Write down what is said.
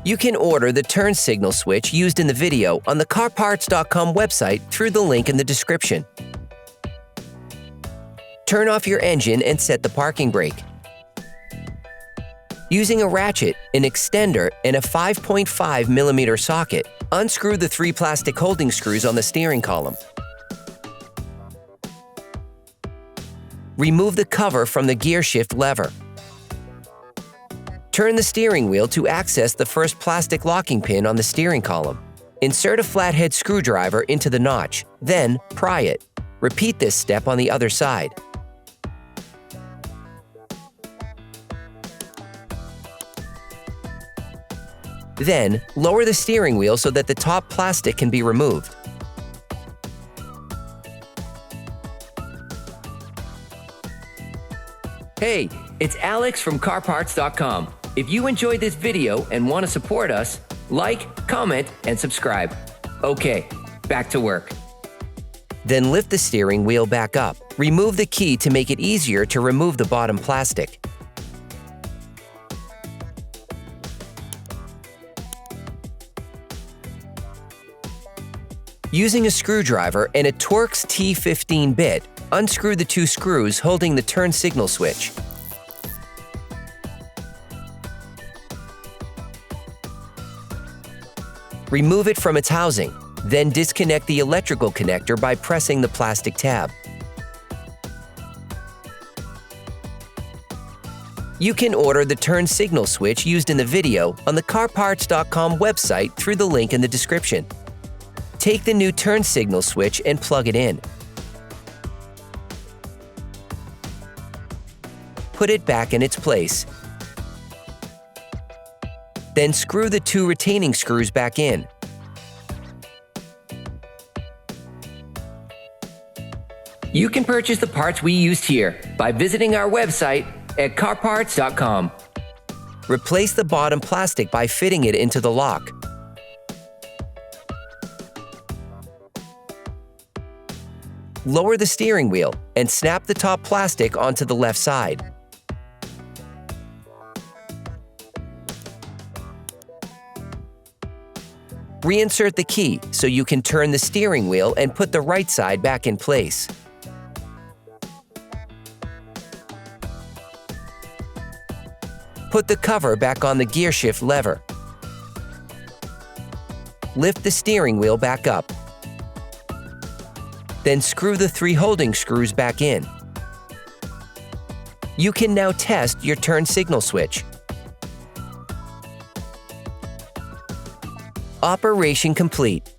You can order the turn signal switch used in the video on the CarParts.com website through the link in the description. Turn off your engine and set the parking brake. Using a ratchet, an extender, and a 5.5mm socket, unscrew the 3 plastic holding screws on the steering column. Remove the cover from the gear shift lever. Turn the steering wheel to access the first plastic locking pin on the steering column. Insert a flathead screwdriver into the notch, then pry it. Repeat this step on the other side. Then, lower the steering wheel so that the top plastic can be removed. Hey, it's Alex from CarParts.com. If you enjoyed this video and want to support us, like, comment, and subscribe. Okay, back to work. Then lift the steering wheel back up. Remove the key to make it easier to remove the bottom plastic. Using a screwdriver and a Torx T15 bit, unscrew the 2 screws holding the turn signal switch. Remove it from its housing, then disconnect the electrical connector by pressing the plastic tab. You can order the turn signal switch used in the video on the CarParts.com website through the link in the description. Take the new turn signal switch and plug it in. Put it back in its place. Then screw the 2 retaining screws back in. You can purchase the parts we used here by visiting our website at CarParts.com. Replace the bottom plastic by fitting it into the lock. Lower the steering wheel and snap the top plastic onto the left side. Reinsert the key so you can turn the steering wheel and put the right side back in place. Put the cover back on the gear shift lever. Lift the steering wheel back up. Then screw the 3 holding screws back in. You can now test your turn signal switch. Operation complete.